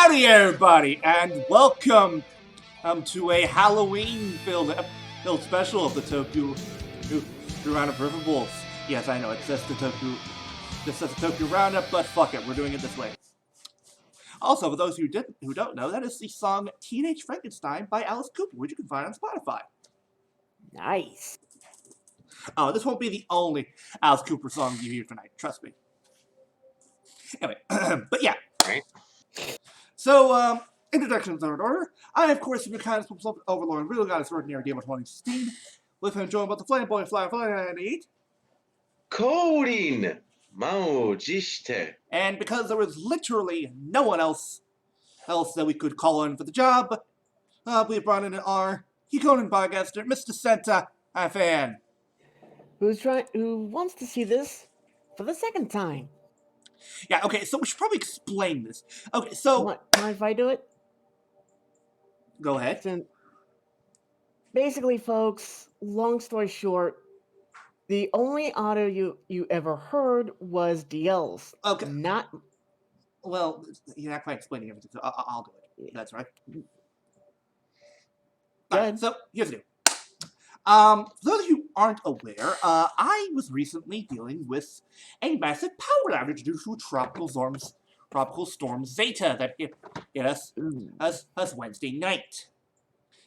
Howdy, everybody, and welcome to a Halloween-filled special of the Toku Roundup Riffables. Yes, I know it says the Toku Roundup, but fuck it, we're doing it this way. Also, for those who don't know, that is the song "Teenage Frankenstein" by Alice Cooper, which you can find on Spotify. Nice. Oh, this won't be the only Alice Cooper song you hear tonight. Trust me. Anyway, but yeah. Right. So, introductions are in order. I, of course, am your kind of overlord, real god extraordinary DLBot 2016. With him joined by the flamboyant fly and eat. Coding! Mao jishite. And because there was literally no one else that we could call in for the job, we brought in our Hikonin podcaster, Mr. Sentai fan. Who wants to see this for the second time? Yeah, okay, so we should probably explain this. Okay, so... Mind if I do it? Go ahead. Basically, folks, long story short, the only audio you ever heard was DL's. Okay. Not... Well, you're not quite explaining everything, so I'll do it. That's right. Alright, so, here's the deal. For those who aren't aware, I was recently dealing with a massive power outage due to tropical storm Zeta that hit us Wednesday night.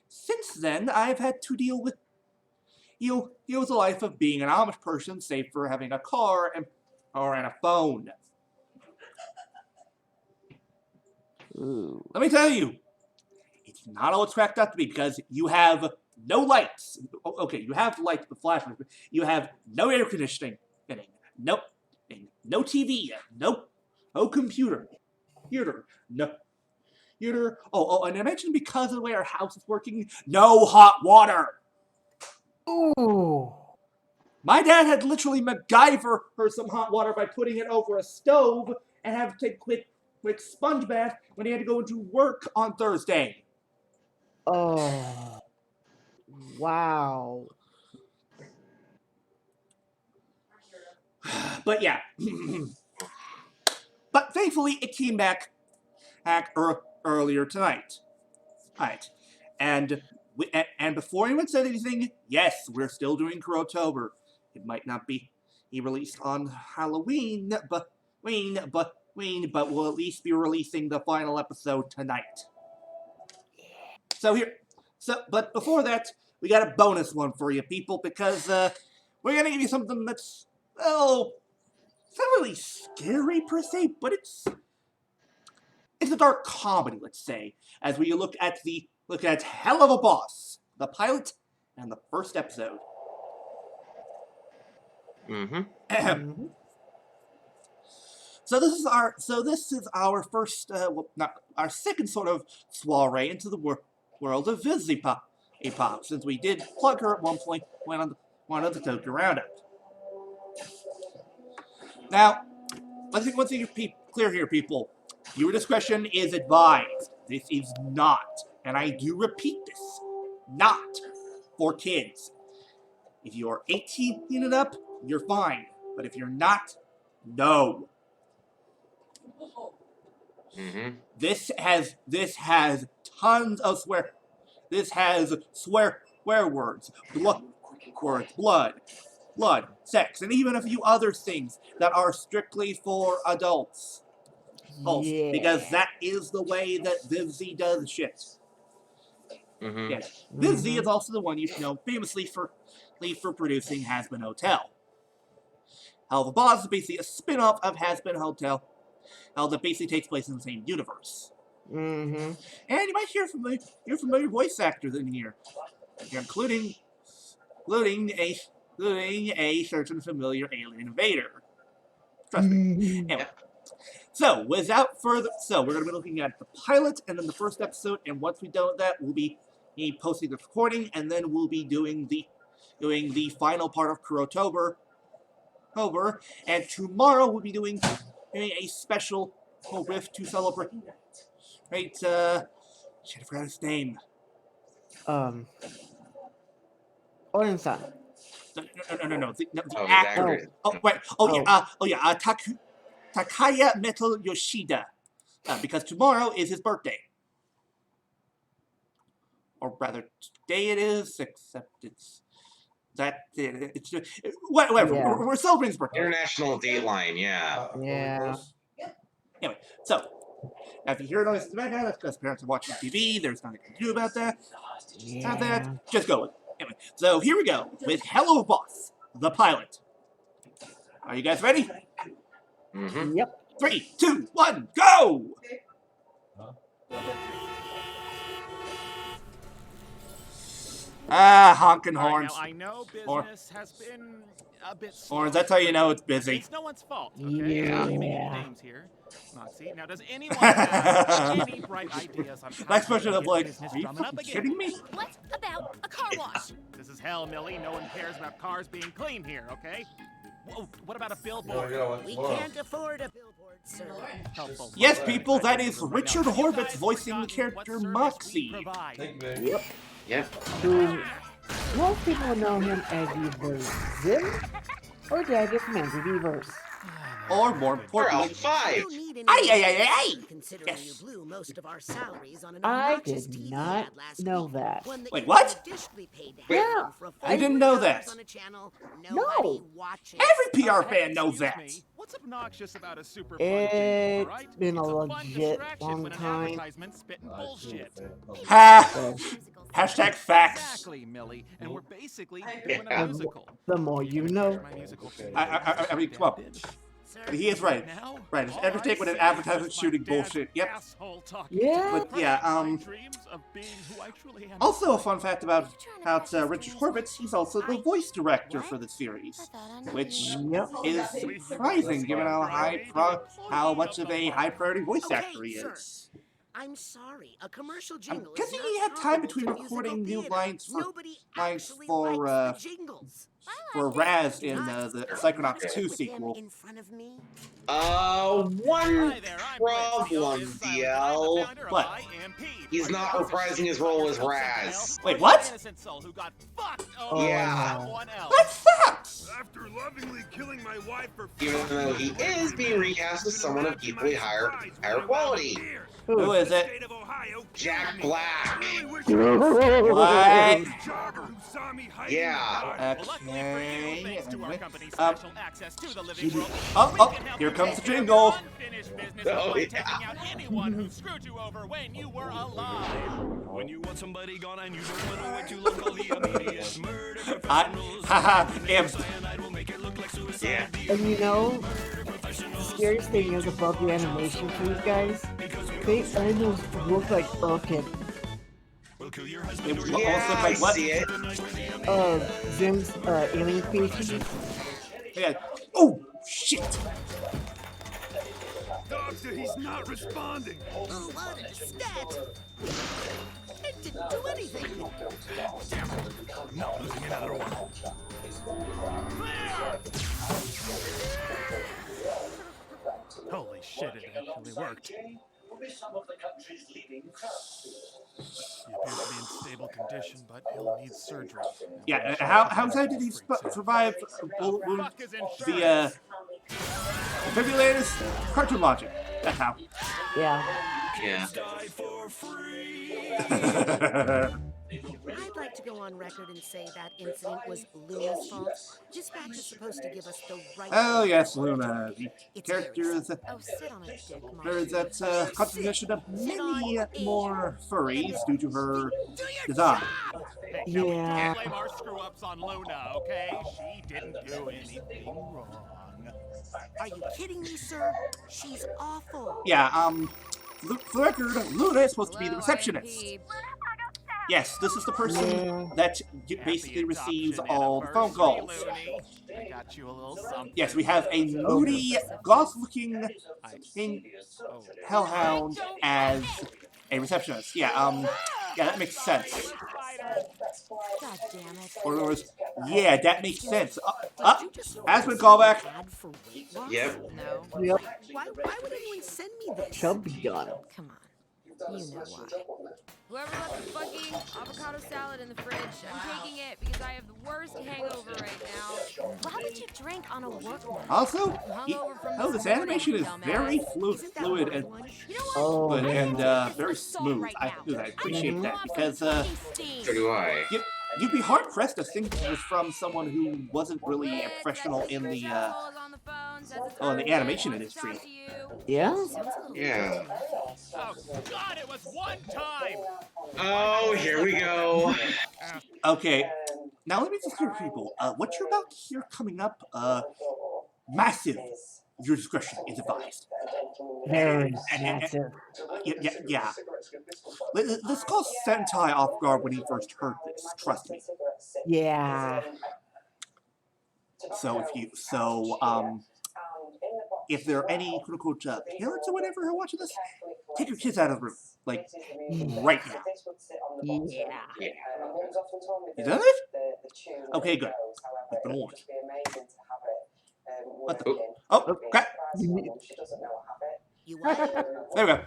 Since then, I've had to deal with the life of being an Amish person, save for having a car and a phone. Ooh. Let me tell you, it's not all it's cracked up to be, because you have no lights. Okay, you have lights with flashlights, but you have no air conditioning, no TV, no computer, no. Oh, and I mentioned because of the way our house is working, no hot water. Ooh. My dad had literally MacGyver her some hot water by putting it over a stove and have to take a quick sponge bath when he had to go into work on Thursday. Oh. Wow. But yeah. But thankfully, it came back earlier tonight. Alright. And before anyone said anything, yes, we're still doing Kurotober. It might not be released on Halloween, but we'll at least be releasing the final episode tonight. But before that, we got a bonus one for you people, because we're gonna give you something that's, well, it's not really scary per se, but it's a dark comedy, let's say, as we look at Helluva Boss, the pilot, and the first episode. Mm-hmm. So this is our first, our second sort of soiree into the world of Vizzipop, since we did plug her at one point when on the Toku Roundup. Now, let's make one thing clear here, people. Your discretion is advised. This is not, and I do repeat this, not for kids. If you are 18 and up, you're fine. But if you're not, no. Mm-hmm. This has tons of swear. This has swear words, blood, sex, and even a few other things that are strictly for adults. Yeah. Because that is the way that Vivzy does shit. Mm-hmm. Yes, Vivzy is also the one you know famously for producing Hazbin Hotel. Helluva Boss is basically a spin-off of Hazbin Hotel, that basically takes place in the same universe. Mm-hmm. And you might hear familiar voice actors in here, including a certain familiar alien invader. Trust me. Anyway, so without further, we're going to be looking at the pilot and then the first episode, and once we done that, we'll be posting the recording, and then we'll be doing the final part of Kurotober. And tomorrow we'll be doing a special riff to celebrate. Right, shit, I forgot his name. Oren-san. No, the Oh, actor. actor. Oh, right. Takaya Metal Yoshida. because tomorrow is his birthday. Or rather, today it is, except it's whatever. Yeah. We're celebrating his birthday. International Dateline, yeah. Yeah. Anyway, so now if you hear noises in the background, that's because parents are watching TV. There's nothing to do about that. Have that. Just go with it. Anyway, so here we go with Hello Boss, the pilot. Are you guys ready? Mm-hmm. Yep. 3, 2, 1, go! Honking horns. Now, I know Or- business has been a bit Horns, that's how you know it's busy. It's no one's fault, okay? Yeah. I'm naming any names here. Moxie. Now, does anyone have any bright ideas on how Next to question get of like, business are you drumming up fucking again? kidding me? What about a car wash? This is hell, Millie. No one cares about cars being clean here, okay? Whoa, what about a billboard? We can't afford a billboard, sir. Helpful. Yes, people, that is Richard Horvitz voicing the character Moxie. Thank you, baby. Yep. Who most people know him as either Zim or Dagger from Anti-Verse. Or more We're importantly, out 5. You don't need any Aye, aye, aye, aye. considering Yes. you blew most of our salaries on an I obnoxious did TV not ad last know week. that. One that Wait, you what? additionally paid to Yeah. have for a I didn't know 40 that. hours on a channel No. nobody watches. Every PR fan knows that. Excuse me, what's obnoxious about a super fun It's jingle, right? been a It's fun legit distraction long when an time. advertisement spitting bullshit. Ha! So, Hashtag facts. Exactly, Millie. And we're basically doing Yeah. a musical. the more you know. My musical I mean, come on. Sir, He is right. Now, Right, it's all everything I with an see advertisement is my shooting dad's bullshit. Yep. asshole talk. Yeah. But yeah, My dreams of being who I truly am. Also, a fun fact about Richard Horvitz, he's also the voice director for the series, which Yep. is surprising given how much of a high priority voice actor he is. I'm sorry. A commercial I'm jingle is guessing not he had time comparable between to musical recording new theater. lines for Nobody actually likes the jingles. Raz in Not the sit Psychonauts 2 with him sequel. in front of me. One Hi there, I'm Blitz, the problem, audience silent. I'm the DL. founder of What? IMP. He's not reprising his role as Raz. Wait, what? Innocent soul who got fucked over Yeah. someone else. That sucks! After lovingly killing my wife for Even though he is being recast as someone of equally higher quality. Who is it? state of Ohio, Jack Black. What? jogger who saw me hiding Yeah. Well, luckily for you, thanks to our company's Um, special access to the living world, Oh, we oh, can help here you comes the take care of jingle. your unfinished business Oh, by yeah. taking out anyone who screwed you over when you were alive. When you want somebody gone and you don't want to wait too long, call the immediate murder Haha, imps. cyanide will make it look like suicide. Yeah. And you know, the scariest thing is about the animation for these guys. They almost look like Urkin. It was almost Yeah, looked I like what? see it. Zim's alien species. Yeah. Oh, shit! Doctor, he's not responding. Oh, what a stat! It didn't do anything. Not losing another one. Holy shit, it actually worked. He appears to be in stable condition, but he'll need surgery. Yeah, how did he survive Fuck is the insurance? defibrillators? Cartoon logic. That's how. Yeah. Yeah. I'd like to go on record and say that incident was Luna's fault. Dispatch is supposed to give us the right. Oh yes, Luna, the It's character Harry's. that Oh, sit on it, dick, that's composition of many more furries due to her design. Hey, now we Yeah. can't blame our screw-ups on Luna, okay? She didn't do anything wrong. Are you kidding me, sir? She's awful. Yeah, for the record, Luna is supposed to be the receptionist. Yes, this is the person Yeah. that Happy basically receives adoption all the phone calls. anniversary, Looney. I got you a little something. Yes, we have a moody, goth-looking Oh. hellhound as a receptionist. Yeah, that makes sense. God damn it. Or in other words, yeah, that makes sense. Did you just has been callback. ad for weight loss? Yep. No. Yep. Why would anyone send me this? Chubby gun. Come on. You know why. Whoever left the fucking avocado salad in the fridge, I'm taking it because I have the worst hangover right now. Why would you drink on a work night? Also, Hungover from this morning, animation is dumbass. very Isn't that fluid what and I want? You know what? Oh, good man. and This very is assault smooth. right I now. appreciate Mhm. that I'm because fucking steam. So do I. you'd be hard pressed to think it was from someone who wasn't really a Blitz, professional that in the secret asshole is on the phone, says it's in the urgent, animation wants to talk industry. to you. Yeah? Sounds a little Yeah. Oh, God, it was one time! Oh, here we go. Okay, now let me just hear people. What you're about to hear coming up, massive. Your discretion is advised. Very And- massive. Yeah. This caught Sentai off guard when he first heard this. Trust me. Yeah. So if there are any quote unquote parents or whatever who are watching this, take your kids out of the room, like right now. Yeah. You done it? Okay, good. You've been warned. What the? Oh, crap. You what? There we go.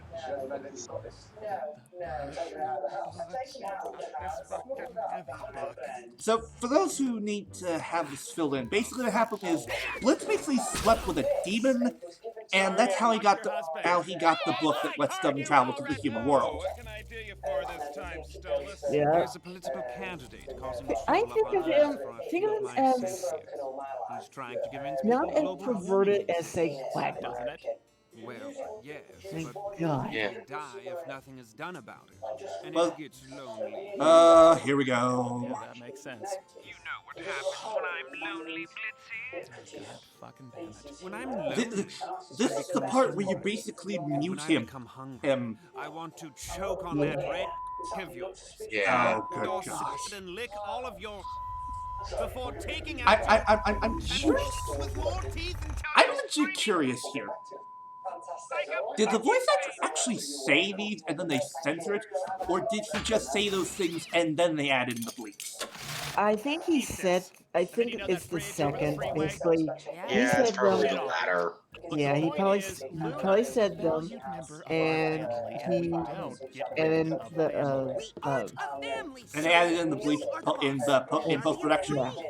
So, for those who need to have this filled in, basically what happened is Blitz basically slept with a demon, and that's how he got the book that lets them travel to the human world. What can I do you for this time, Stolas? Yeah. There's a political candidate causing I trouble think up of on him, Earth for a think few of of him my as associates. He's trying to convince not people as global perverted warming as, say, is Quagmire. Doesn't it? well, yes, My but God. Yeah. he'll die if nothing is done about it. And Well- it gets lonely. Here we go. Yeah, that makes sense. You know what happens when I'm lonely, Blitzy. God fucking damn it. When I'm lonely, This is the part where you basically when mute I him. become hungry, I want to choke on that red of yours. Yeah. Oh, good Go gosh. sit and lick all of your before taking out I'm and curious. feast with more teeth and I'm toes. legit curious here. Did the voice actor actually say these and then they censor it, or did he just say those things and then they added in the bleeps? I think he said, I think it's the second, basically. He Yeah, it's said probably them, the latter. yeah, he probably said them, and then the, And they added in the bleep in post production. yeah. You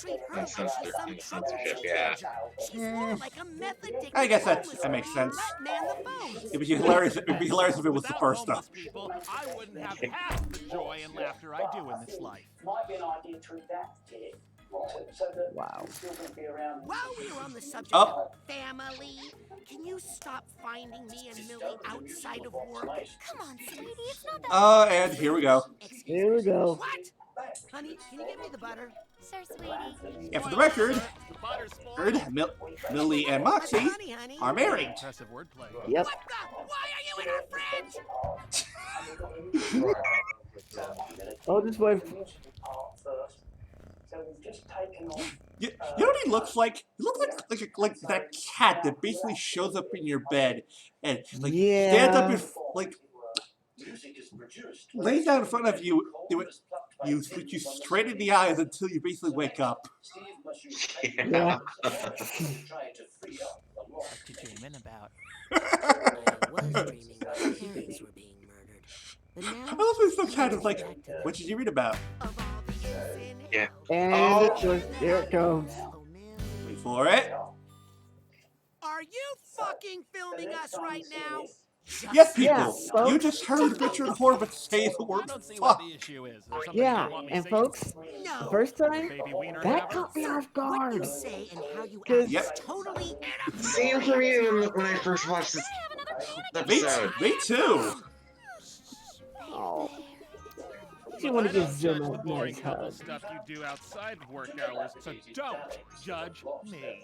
treat her like she's some trouble Censorship, yeah. She's more like a meth addict. I guess that homeless makes man sense. Man the phones. It'd be hilarious. It'd be hilarious if it was the Without first homeless stuff. people, I wouldn't have half the joy and laughter I do in this life. Wow. While we're on the subject Oh. of family, can you stop finding me and Millie outside of work? Come on, sweetie, it's not that. And here we go. Excuse Here we go. What? Honey, can you give me the butter? Sir, sweetie. Yeah, for the record, The butter's full. Millie and Moxie Honey. are married. Impressive wordplay. Yep. What the? Why are you in our fridge? Oh, this way. You know what he looks like? He looks like that cat that basically shows up in your bed and like stands up Yeah. and like lays down in front of you. You look you straight in the eyes until you basically wake up. Yeah. What did you dreaming about? I was dreaming my parents were being murdered. But now, I love when some cat is like, what did you read about? of all the youth in Yeah. And Oh. there it goes. hell, man. Wait for it. Are you fucking filming us right now? Yes, people. Yeah, folks. You just heard Richard Horvitz say the I word don't see what fuck. the issue is. Is there something Yeah, you want me and saying? folks, No. the first time, Baby wiener that never? caught me off What guard. you say and how you Cause- act Yep. is totally Same for me when I first watched this episode. Me too. Oh. Look, You want I to give don't Zim judge the a boring nice couple hug. stuff you do outside of work hours, so don't judge me.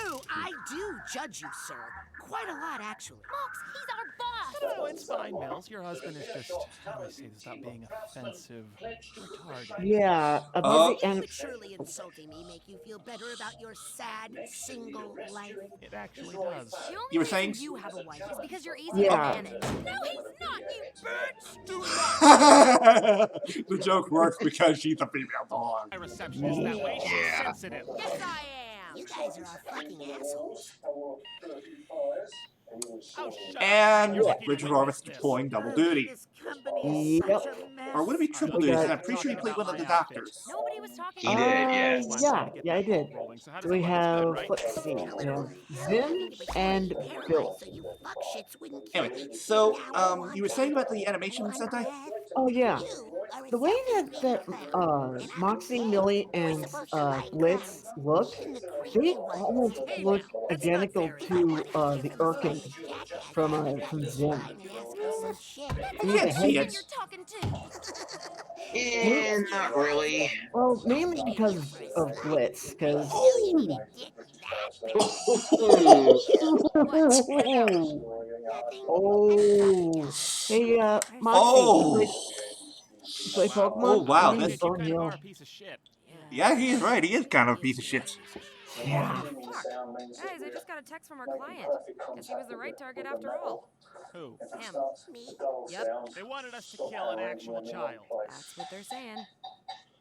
Oh, I do judge you, sir. Quite a lot, actually. Mox, he's our boss. No, it's fine, Mills. Your husband is just, how do I say this without being offensive, retarded. Yeah, a Oh. busy and Would surely insulting me make you feel better about your sad, single life? It actually does. The only You were reason saying? you have a wife is because you're easy Yeah. to manage. No, he's not, you bird. Do not. The joke works because she's a female dog. My receptionist that way, she's Yeah. sensitive. Yes, I am. You guys are all fucking assholes. Oh, shut up. And You're lucky to Richard witness Harvest this. deploying double duty. Yep. Or would it be triple We duty? got- I'm pretty sure he played one of the doctors. Nobody was talking He about did, that. yes. Come on, time to Yeah, get yeah, I that ball did. rolling. So how So does we it look? It's good, have, right? let's see, we have Zim and Bill. Anyway, so you were saying about the animation, Sentai? Oh yeah, the way that Moxie, Millie, and Blitz look, they almost look identical to the Urkin from Zim. I can't see it. You're talking to. Not really. Well, mainly because of Blitz, because. Oh, hey, Moxie, Oh! you play Pokemon? Oh, wow, My name that's- is You kind of Thornhill. are a piece of shit. Yeah, he is right. He is kind of a piece of shit. Yeah. Fuck. Guys, I just got a text from our client. Guess he was the right target after all. Who? Him. Me? Yep. They wanted us to kill an actual child. That's what they're saying.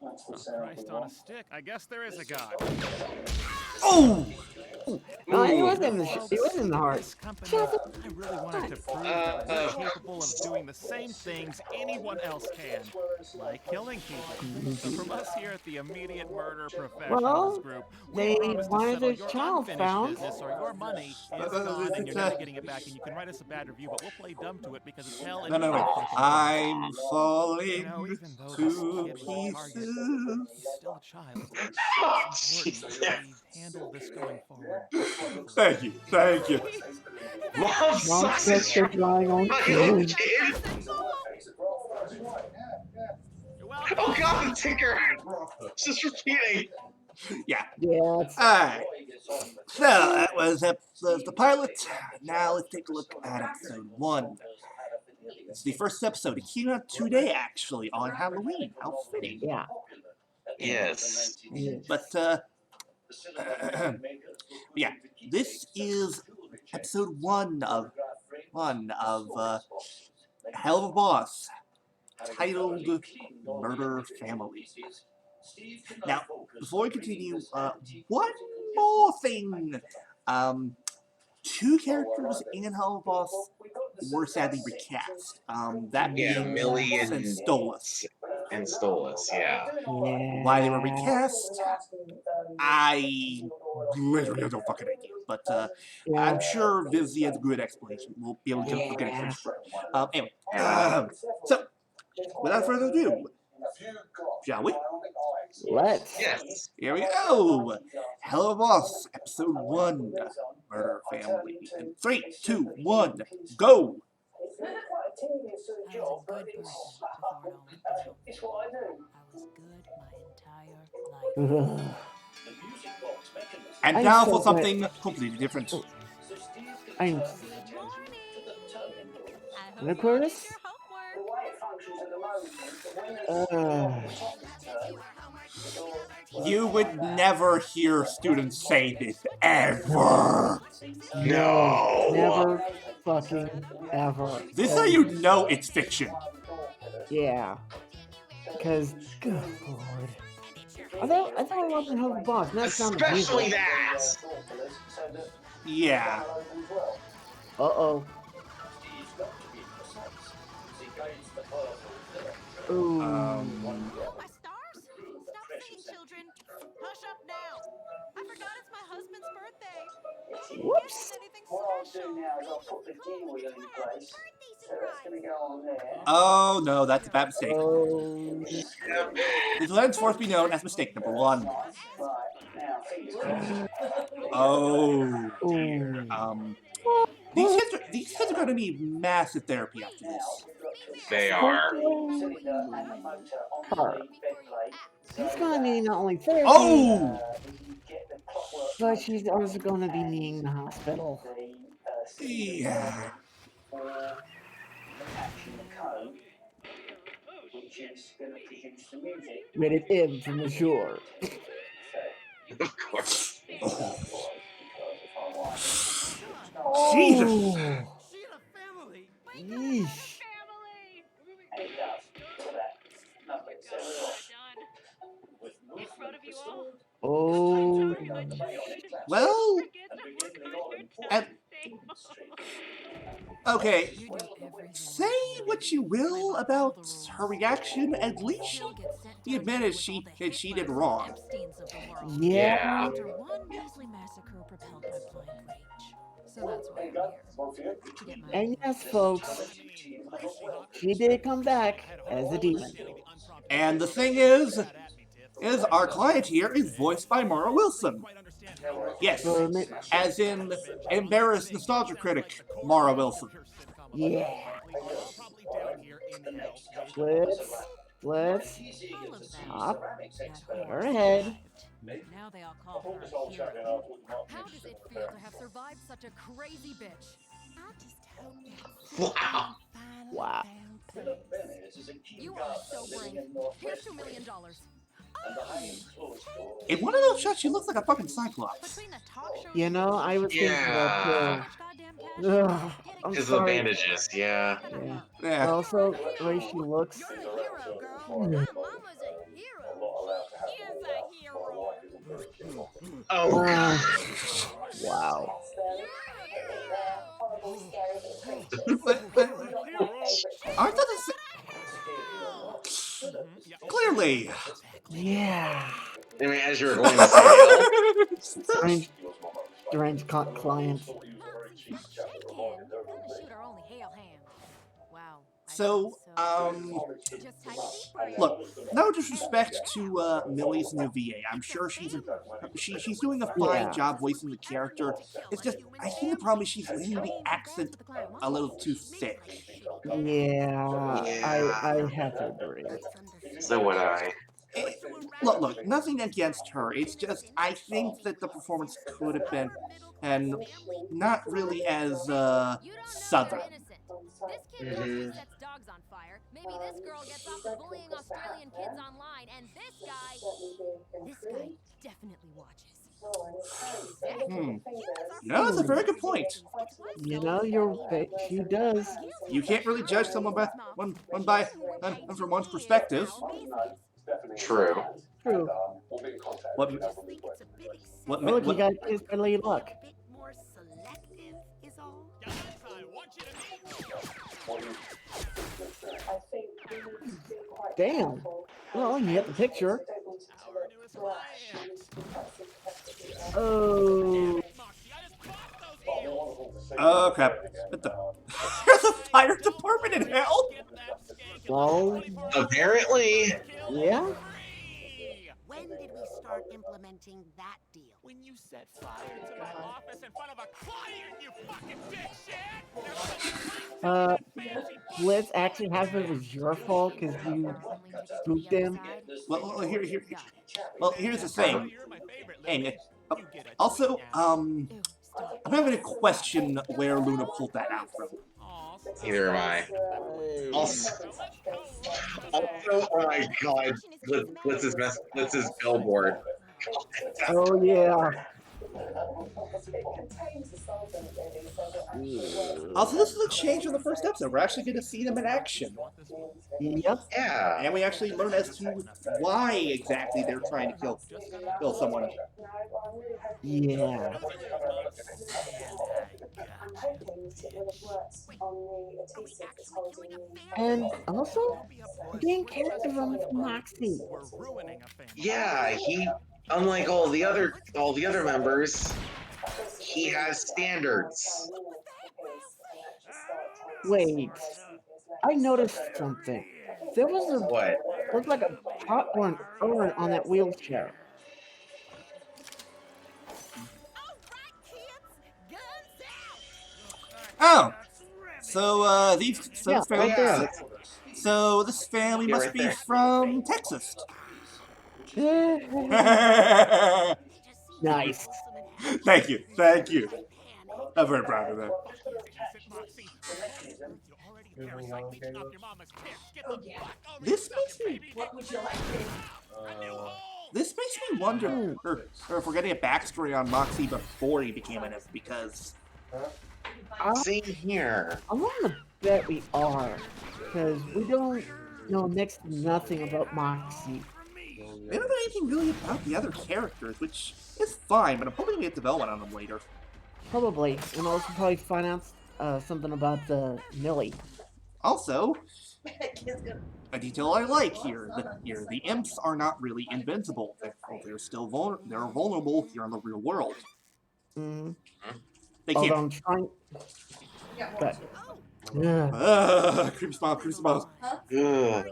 Oh, Christ on a stick. I guess there is a God. Oh! No, it Ooh. wasn't in the, it wasn't in the heart. This company, I really wanted to prove that we're capable of doing the same things anyone else can, like killing people. So from us here at the Immediate Murder Professionals Well, Group, they we promise to wanted settle their your child unfinished found. business, or your money is gone and you're never getting it back. And you can write us a bad review, but we'll play dumb to it because it's hell. No, no, wait. I'm falling You know, even though this to kid was a target, pieces. he's still a child. Oh, It's Jesus. important that we handle this going forward. Thank you, thank you. Mom Mom sucks sucks at at drawing on fucking little kids. kid. You're welcome. Oh god, the ticker! It's just repeating. Yeah. Yeah, it's, Alright. So, that was the pilot. Now let's take a look at episode 1. It's the first episode. It came out today, actually, on Halloween. How fitting. yeah. Yes. But, yeah, this is episode 1 of Helluva Boss, titled Murder Family. Now, before we continue, one more thing. 2 characters in Helluva Boss were sadly recast. That Yeah, being Millie and Stolas. And Stolas, yeah. Why they were recast, I literally don't fucking idea. But I'm sure Vizzy has a good explanation. We'll be able to get a good explanation. Anyway, so without further ado, shall we? Let's. Yes. Here we go. Helluva Boss, episode 1, Murder Family. In 3, 2, 1, go. I was a good person before it all went down. I was good my entire life. And I'm now so for glad- something completely different. I'm. Good morning. I hope you Curtis? did your homework. You would never hear students say this, ever. No. Never fucking ever. This is how you know it's fiction. Yeah. Because, good lord. I thought I loved the Helluva Boss. That sounded Especially evil. that. Yeah. Uh-oh. Ooh. Oh, my stars! Stop singing, children. Hush up now. I forgot it's my husband's birthday. Whoops. Anything special. Oh no, that's a bad mistake. Oh. This will henceforth be known as mistake number 1. Oh. Ooh. These kids are going to need massive therapy after this. They are. Her. She's gonna need not only therapy, Oh! but she's also gonna be needing the hospital. Yeah. Rated M from the shore. Of course. Oh. Oh. Jesus. Yeesh. Oh. Well, Okay, You do everything say what you will about her reaction, at least she admitted she did wrong. Yeah. After one measly massacre propelled by blind rage. So that's why I'm here. To get my And yes, folks, she did come back as a demon. And the thing is our client here is voiced by Mara Wilson. Yes, For me- as in embarrassed nostalgia critic Mara Wilson. Yeah. Let's all of that hop that her horse head. survived. Now they all call her a hero. How does it feel to have survived such a crazy bitch? I just hope that Wow. Wow. you are so brave. Here's $2 million. In one of those shots, she looks like a fucking Cyclops. Between the talk show You know, I was thinking that Yeah. too. Ugh, I'm Because of the sorry. bandages, yeah. Yeah. Yeah. Also, the way she looks. You're a hero, girl. My mama's a hero. Is a hero. Oh, Uh, wow. But aren't they the same? Clearly. Yeah. I mean, as you were going to say, Strange clients. Wow. So, look, no disrespect to Millie's new VA. I'm sure she's doing a fine Yeah. job voicing the character. It's just, I think the problem is she's leaving the accent a little too thick. Yeah, I have to agree. so would I. Look, nothing against her. It's just, I think that the performance could have been, and not really as, southern. This kid mostly sets dogs on fire. Maybe this girl gets off with bullying Australian kids online, and this guy definitely watches. No, that's a very good point. You know, she does. You can't really judge someone by from one's perspective. True. True. What Look, you got kissed by Lady Luck. More selective is all. Damn. Well, you get the picture. Oh. Oh crap! What the? There's a fire department in hell. Well, Apparently. yeah. When did we start implementing that deal? When you set fire to my office in front of a client, you fucking dipshit! Let's actually have it was your fault because you spooked him. Well, here's the thing. Hey, also, I'm having a question where Luna pulled that out from. Neither am I. Also, oh my god, what's his billboard? Oh yeah. Also, this is a change from the first episode. We're actually going to see them in action. Yep. Yeah. And we actually learn as to why exactly they're trying to kill someone. Yeah. And also, getting character from Moxie. Yeah, he, unlike all the other members, he has standards. Wait, I noticed something. There was a What? looked like a popcorn urn on that wheelchair. Oh, so Yeah, right there. So this family must right be there. from Texas. Nice. Thank you. I'm very proud of that. This makes me wonder, or if we're getting a backstory on Moxie before he became an imp, because Same here. I want to bet we are, because we don't know next to nothing about Moxie. we don't know anything really about the other characters, which is fine, but I'm hoping we get development on them later. Probably, and also probably find out something about the Millie. Also, a detail I like here: the imps are not really invincible. They're still they're vulnerable here in the real world. Mm-hmm. They Although can't. I'm trying, but Creepy smile, creepy smile. Ugh.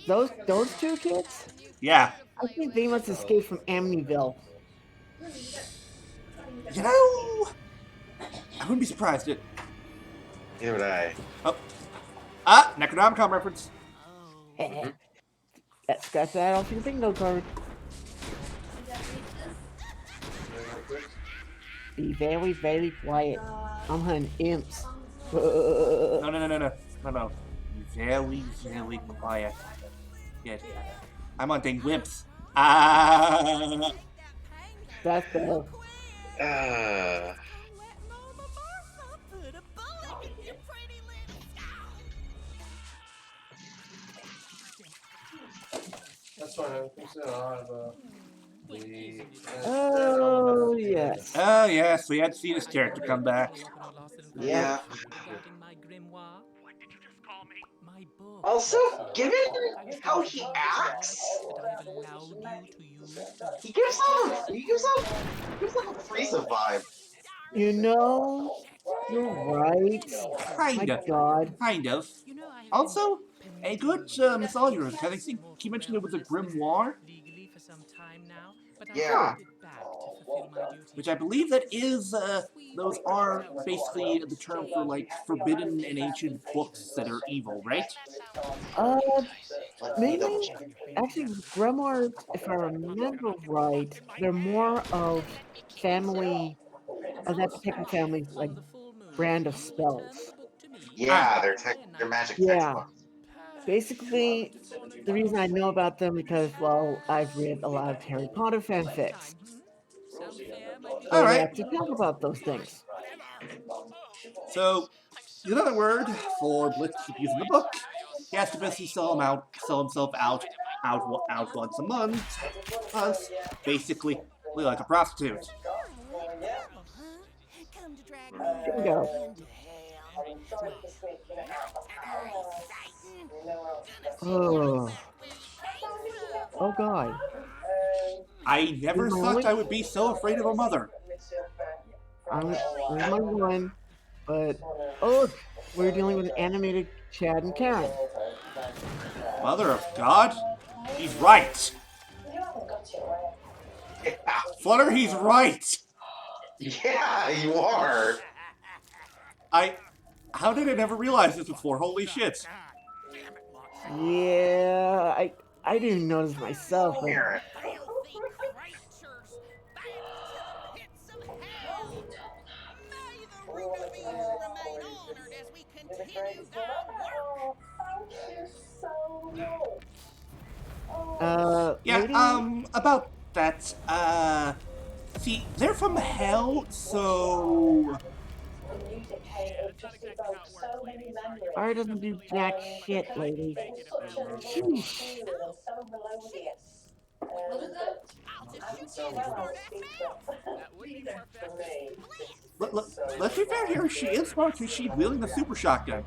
those two kids, Yeah. I think they must escape from Amityville. You know, I wouldn't be surprised. Neither would I. Necronomicon reference. Scratch that off your bingo card. Be very, very quiet. I'm hunting imps. No. Very, very quiet. Yes. I'm hunting wimps. That's better. That's fine. Oh, yes. Oh, yes, we had to see this character come back. Yeah. My grimoire. What did you just call me? My book. Also, given how he acts, That I've allowed you to use. he gives off like a Frieza vibe. You know, you're right. My Kind of. God. Kind of. Also, a good mythologist. I think he mentioned it was a grimoire, Legally for some time now, but Yeah. I back to fulfill my duty. which I believe that is, those are basically the term for, like, forbidden and ancient books that are evil, right? Maybe, actually, grimoires, if I remember right, they're more of family, of that particular family's, like, brand of spells. Yeah, they're magic Yeah. textbooks. Basically, the reason I know about them because, well, I've read a lot of Harry Potter fanfics. So they Alright. actually talk about those things. So, another word for Blitz to keep using the book. He has to basically sell himself out once a month. Basically, like a prostitute. Bingo. Oh God. I never thought I would be so afraid of a mother. I'm my one, but oh, we're dealing with an animated Chad and Karen. Mother of God? He's right. Flutter, he's right. Yeah, you are. How did I never realize this before? Holy shit. Yeah, I didn't notice myself. But... Karen. Yeah, lady? about that, see, they're from hell, so... Fire doesn't do jack shit, lady. Sheesh. Let's be fair here, she is smart because she's wielding the super shotgun.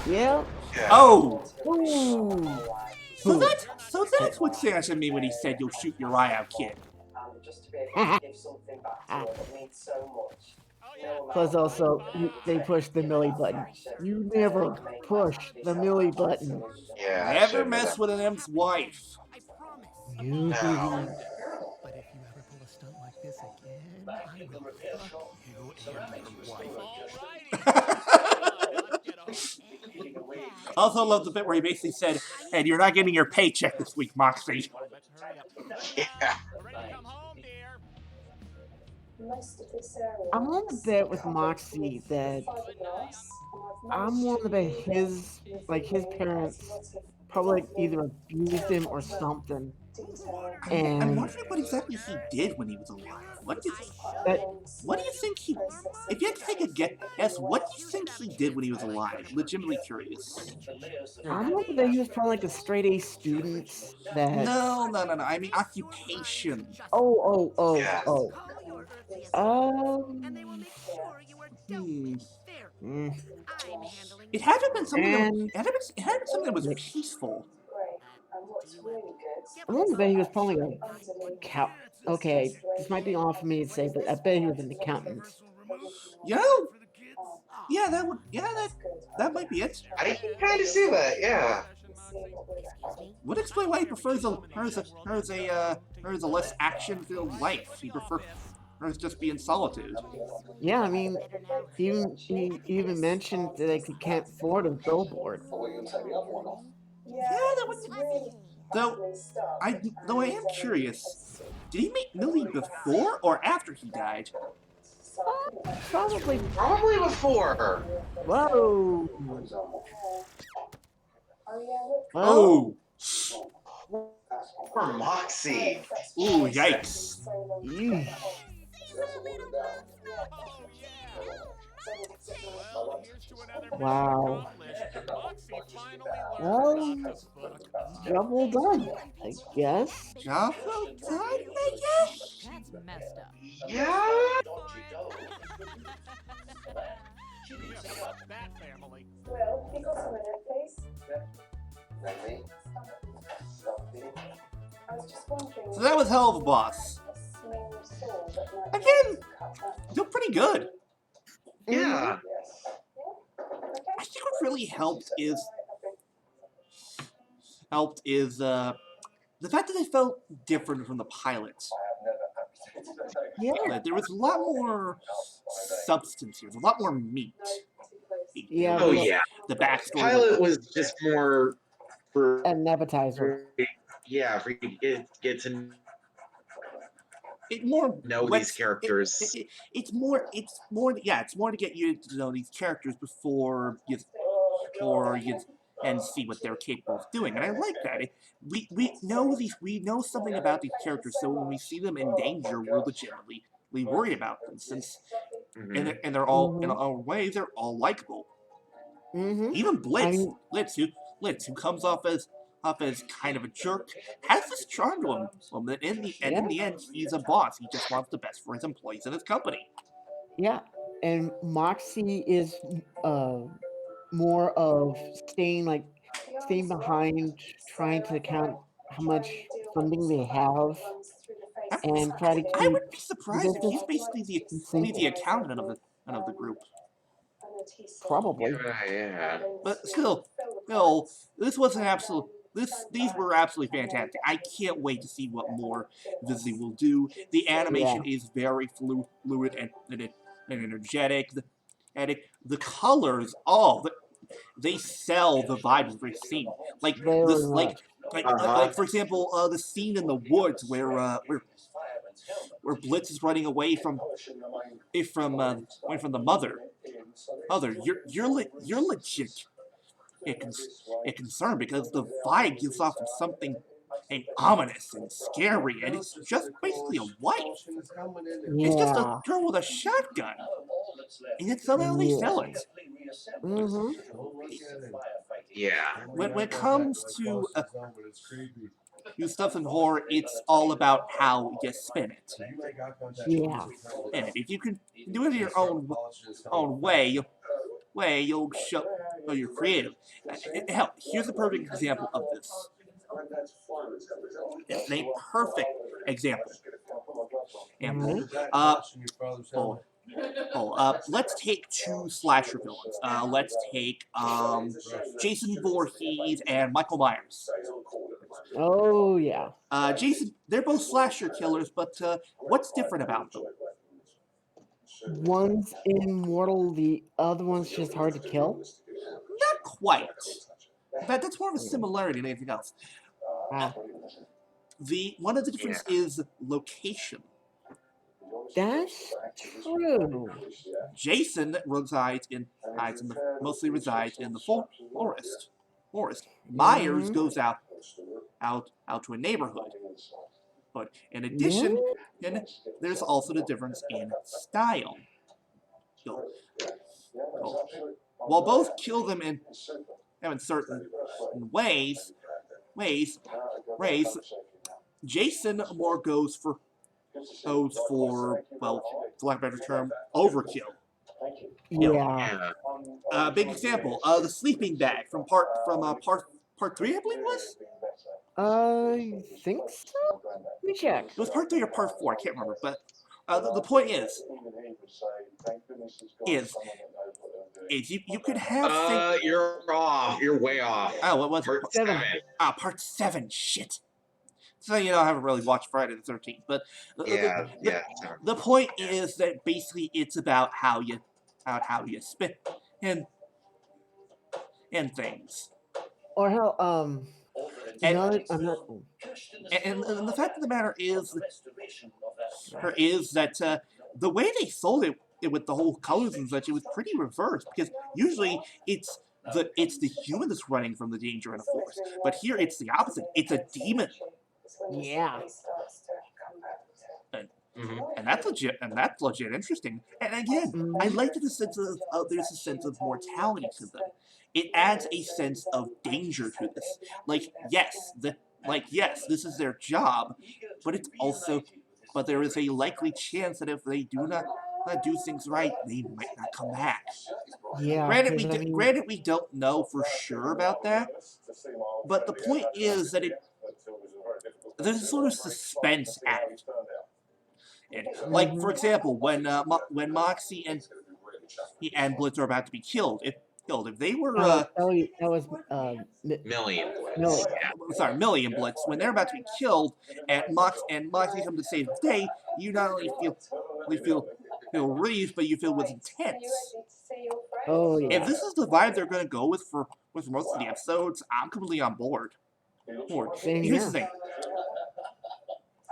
Yeah. Oh! Ooh. So that's what Santa mean when he said you'll shoot your eye out, kid. Plus also, they push the Millie button. You never push the Millie button. Yeah. Never mess with an imp's wife. You. But if you ever pull a stunt like this again, I will fuck you and your wife. Also love the bit where he basically said, "And you're not getting your paycheck this week, Moxie." Yeah. I'm on the bet with Moxie that I'm willing to bet his parents probably either abused him or something. I'm And wondering what exactly he did when he was alive. What do you think he... If you had to take a guess, what do you think he did when he was alive? Legitimately curious. I'm willing to bet he was probably like a straight A student that... No. I mean occupation. Oh. Mm. I'm handling It had to have been something. And It had to have been something that was peaceful. I'm willing to bet he was probably a cow. Okay, this might be off for me to say, but I bet he was an accountant. You know? Yeah, that would. Yeah, that might be it. I can kind of see that, yeah. Would explain why he prefers a less action-filled life. He prefers just be in solitude. Yeah, I mean, he even mentioned that he can't afford a billboard. Yeah, that would. Though I am curious, did he meet Millie before or after he died? Probably. Probably before. Whoa. Oh. Poor Moxie. Ooh, yikes. Eesh. Well, here's to another mission Wow. accomplished. Moxie finally Well, learned this book. job well done, I guess. Job well done, I guess? That's messed up. Yeah. Yeah, fuck that family. So that was Helluva Boss. Again, still pretty good. Yeah. I think what really helped is the fact that they felt different from the pilot. Yeah. That there was a lot more substance here, a lot more meat. Yeah. Oh well, yeah. The backstory. Pilot was just more for an appetizer. yeah, for you to get to It more know lets- these characters. It's more to get you to know these characters before you and see what they're capable of doing. And I like that. We know something about these characters, so when we see them in danger, we're legitimately worried about them. Since Mhm. and they're all in our ways, they're all likable. Mm-hmm. Even Blitz, I mean- Blitz, who comes off as kind of a jerk, has this charm to him. In the end, he's a boss. He just wants the best for his employees and his company. Yeah, and Moxie is more of staying behind, trying to count how much funding they have, and try to keep. I would be surprised if business he's basically sync. the accountant of the group. Probably. Yeah. But still, no, this was an absolute. These were absolutely fantastic. I can't wait to see what more Disney will do. The animation is very fluid and energetic. The colors, they sell the vibes of every scene. Like Very this, much. like for example, the scene in the woods where Blitz is running away from the mother. You're legit. It's concerned because the vibe gives off of something ominous and scary, and it's just basically a wife. It's just a girl with a shotgun, and yet somehow they sell it. Mm-hmm. Yeah. When it comes to stuff in horror, it's all about how you spin it. Yeah. And if you can do it in your own way, you'll show you're creative. Hell, here's a perfect example of this. It's a perfect example. Let's take two slasher villains. Let's take Jason Voorhees and Michael Myers. Oh yeah. Jason, they're both slasher killers, but what's different about them? One's immortal, the other one's just hard to kill. Not quite. In fact, that's more of a similarity than anything else. One of the differences is location. That's true. Jason mostly resides in the forest. Myers goes out to a neighborhood. But in addition, there's also the difference in style. While both kill them in certain ways, Jason more goes for well, for lack of a better term, overkill. Yeah. Big example, the sleeping bag from part 3, I believe it was. I think so. Let me check. It was part 3 or part 4, I can't remember. But the point is you could have you're off. You're way off. Oh, what was Part it? 7. Part 7. Shit. So I haven't really watched Friday the 13th, but the point is that basically it's about how you spin and things. Or how And, no, and the fact of the matter is that the way they sold it with the whole colors and such, it was pretty reversed, because usually it's the human that's running from the danger in a forest, but here it's the opposite. It's a demon. Yeah. And that's legit interesting. And again, I like the sense of there's a sense of mortality to them. It adds a sense of danger to this. Yes, this is their job, but there is a likely chance that if they do not do things right, they might not come back. Yeah. Granted, we don't know for sure about that, but the point is that there's a sort of suspense added. And, for example, when Moxie and Blitz are about to be killed, if they were that was Millie. Sorry, Millie and Blitz, when they're about to be killed, and Moxie comes to save the day, you not only feel relieved, but you feel with intense. Oh yeah. If this is the vibe they're going to go with for most of the episodes, I'm completely on board. Here's the thing.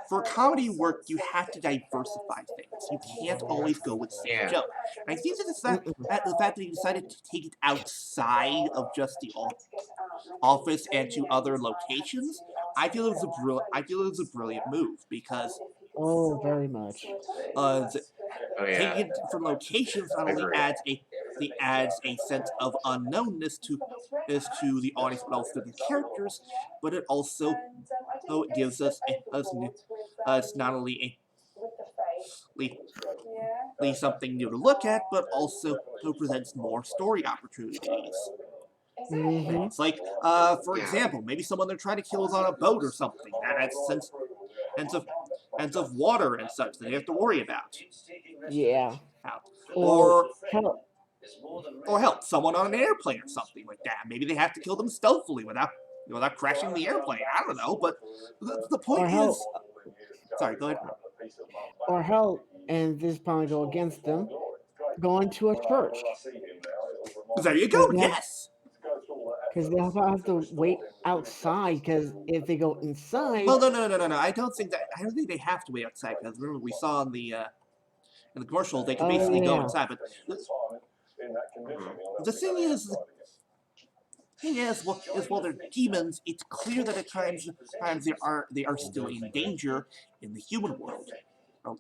For comedy work, you have to diversify things. You can't always go with the same joke. And I think that it's the fact that he decided to take it outside of just the office and to other locations. I feel it was a brilliant move, because very much. Taking it from locations not only adds a sense of unknownness to the audience, but also to the characters, but it also gives us not only something new to look at, but also presents more story opportunities. It's like, for example, maybe someone they're trying to kill is on a boat or something. That adds sense of water and such that they have to worry about. Yeah. Or help someone on an airplane or something like that. Maybe they have to kill them stealthily without crashing the airplane. I don't know, but the point is... Sorry, go ahead. Or help, and this probably go against them, going to a church. There you go, yes! Because they'll have to wait outside, because if they go inside... Well, no. I don't think they have to wait outside, because remember we saw in the commercial, they can basically go inside, but the thing is, while they're demons, it's clear that at times they are still in danger in the human world.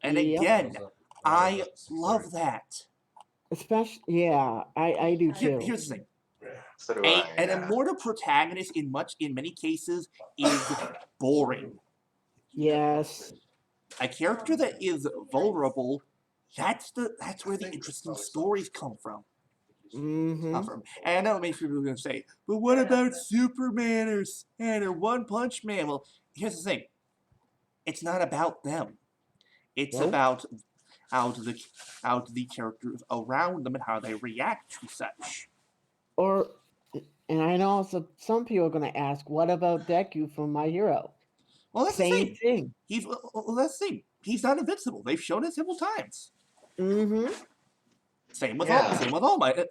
And again, I love that. Especially, yeah, I do too. Here's the thing. So do An immortal protagonist in many cases is boring. Yes. A character that is vulnerable, that's where the interesting stories come from. And I know many people are going to say, but what about Superman or One Punch Man? Well, here's the thing. It's not about them. It's about how the characters around them and how they react to such. And I know some people are going to ask, what about Deku from My Hero? Well, that's Same the thing. thing. That's the thing. He's not invincible. They've shown it several times. Same with All Might.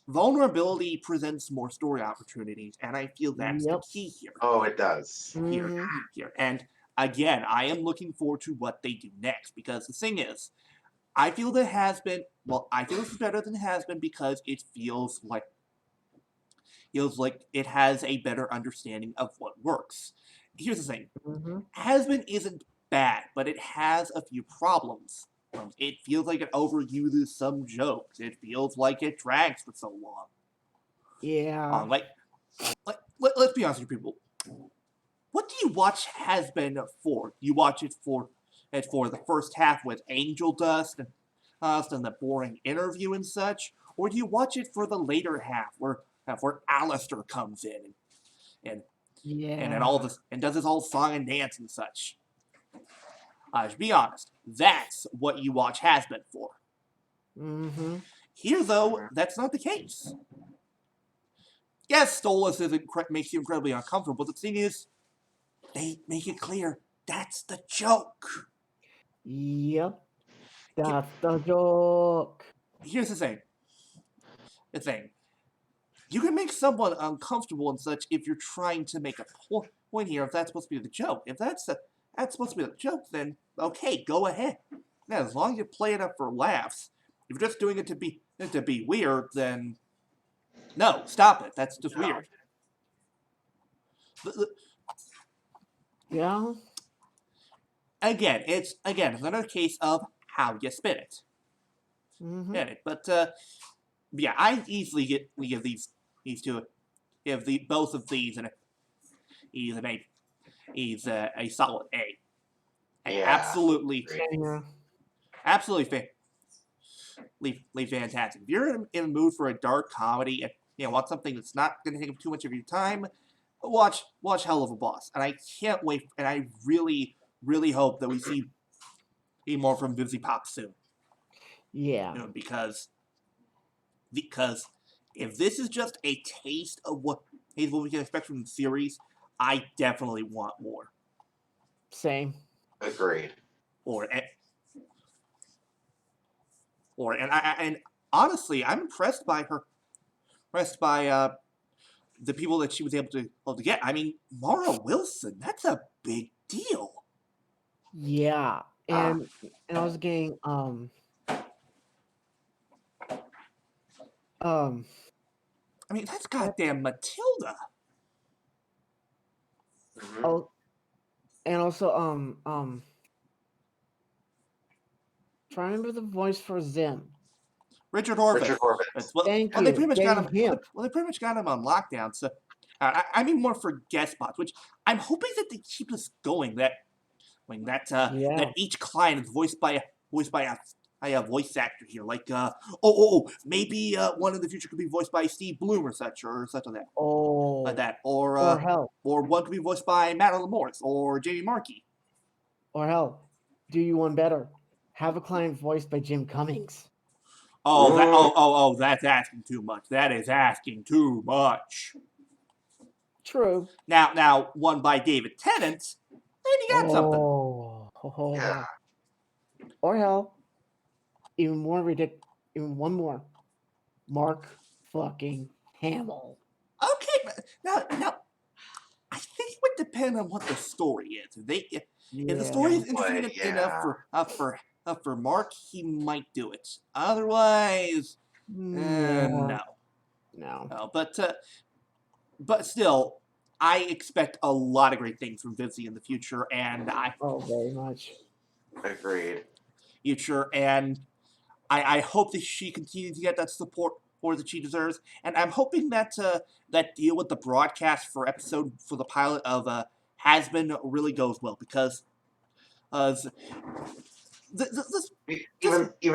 Vulnerability presents more story opportunities, and I feel that's the key here. Oh, it does. Here. And again, I am looking forward to what they do next, because the thing is, I feel this is better than Has Been, because it feels like it has a better understanding of what works. Here's the thing. Has Been isn't bad, but it has a few problems. It feels like it overuses some jokes. It feels like it drags for so long. Yeah. Let's be honest with you, people. What do you watch Has Been for? You watch it for the first half with Angel Dust and the boring interview and such, or do you watch it for the later half where Alistair comes in and then all this and does his whole song and dance and such? To be honest, that's what you watch Has Been for. Mm-hmm. Here, though, that's not the case. Yes, Stolas makes you incredibly uncomfortable, but the thing is, they make it clear that's the joke. Yep. That's the joke. Here's the thing. You can make someone uncomfortable and such if you're trying to make a point here, if that's supposed to be the joke. If that's supposed to be the joke, then okay, go ahead. Now, as long as you play it up for laughs, if you're just doing it to be weird, then no, stop it. That's just weird. Yeah. Again, it's another case of how you spin it. Mm-hmm. Get it? But yeah, I easily give these two, both of these a solid A. Yeah. Absolutely, Yeah. absolutely fantastic. If you're in the mood for a dark comedy and want something that's not going to take up too much of your time, watch Helluva Boss. And I can't wait. And I really, really hope that we see more from Vivzy Pop soon. Yeah. Because if this is just a taste of what we can expect from the series, I definitely want more. Same. Agreed. And honestly, I'm impressed by the people that she was able to get. I mean, Mara Wilson, that's a big deal. Yeah. And I was getting I mean, that's goddamn Matilda. Mhm. oh, and also try to remember the voice for Zim. Richard Horvitz. Richard Horvitz. Thank They you. pretty much got him. Him. Well, they pretty much got him on lockdown. So, I mean more for guest spots, which I'm hoping that they keep this going. That each client is voiced by a voice actor here. Like maybe one in the future could be voiced by Steve Bloom or such like that. Oh. Like that, or hell. or one could be voiced by Madeline Morris or Jamie Markey. Or hell. Do you one better? Have a client voiced by Jim Cummings. That's asking too much. That is asking too much. True. Now, one by David Tennant, then you got something. Yeah. Or hell, even one more. Mark fucking Hamill. Okay, now, I think it would depend on what the story is. If the story is interesting enough for Mark, he might do it. Otherwise, no. But still, I expect a lot of great things from Vivzy in the future, and very much. Agreed. And I hope that she continues to get that support that she deserves, and I'm hoping that that deal with the broadcast for the pilot of Has Been really goes well, because even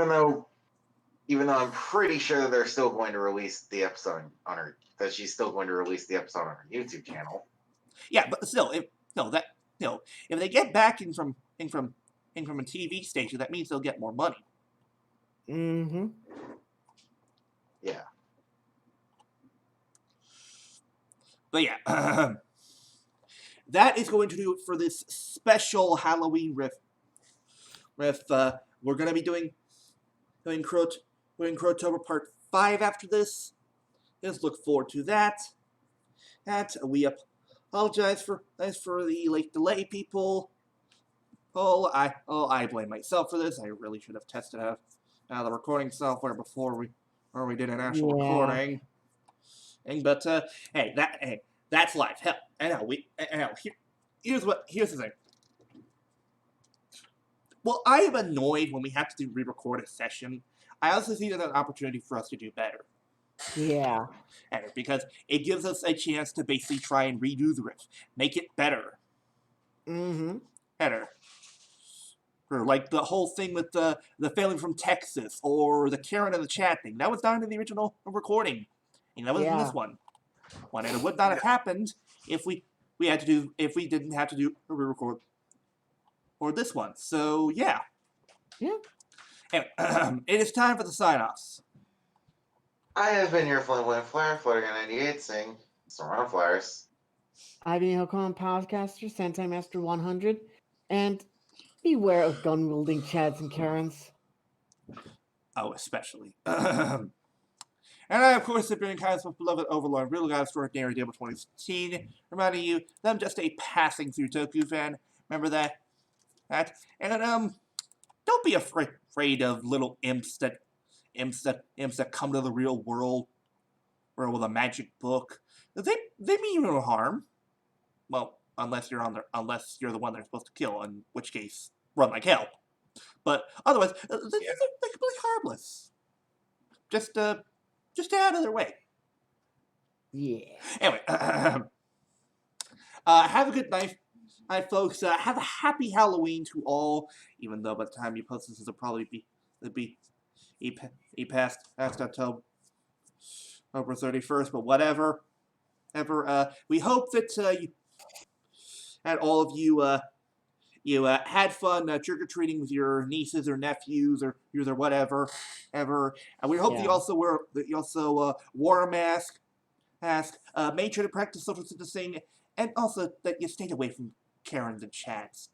though I'm pretty sure that they're still going to release the episode she's still going to release the episode on her YouTube channel. Yeah, but still, if they get backing from a TV station, that means they'll get more money. Mm-hmm. Yeah. But yeah, that is going to do it for this special Halloween riff. We're going to be doing Crowtober Part 5 after this. Let's look forward to that. We apologize for the late delay, people. I blame myself for this. I really should have tested out the recording software before we did an actual recording. But that's life. Hell, here's the thing. Well, I am annoyed when we have to re-record a session. I also see that as an opportunity for us to do better. Yeah. Because it gives us a chance to basically try and redo the riff, make it better. Mm-hmm. Better. Or like the whole thing with the family from Texas, or the Karen in the chat thing. That was done in the original recording. And that was in this one. And it would not have happened if we didn't have to do a re-record or this one. So yeah. Yeah. Anyway, it is time for the sign-offs. I have been your flamboyant flyer, Flutter 98, saying, Surround Flyers. I've been Hokon Podcaster, Sentai Master 100, and beware of gun-wielding Chads and Karens. Oh, especially. And I, of course, have been kind of beloved Overlord, Real God Extraordinary DLBot 2016, reminding you that I'm just a passing through Toku fan. Remember that? And don't be afraid of little imps that come to the real world, or with a magic book. They mean you no harm. Well, unless you're the one they're supposed to kill, in which case, run like hell. But otherwise, they're completely harmless. Just stay out of their way. Yeah. Anyway, have a good night, folks. Have a happy Halloween to all. Even though by the time you post this, it'll probably be past October 31st. But whatever. We hope that all of you had fun trick or treating with your nieces or nephews or whatever. And we hope that you also wore a mask, made sure to practice social distancing, and also that you stayed away from Karens and Chads.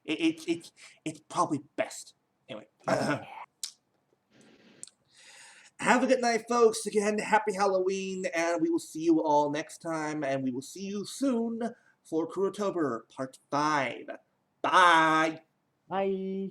It's probably best. Anyway. Have a good night, folks. Again, happy Halloween, and we will see you all next time, and we will see you soon for Kurotober Part 5. Bye! Bye!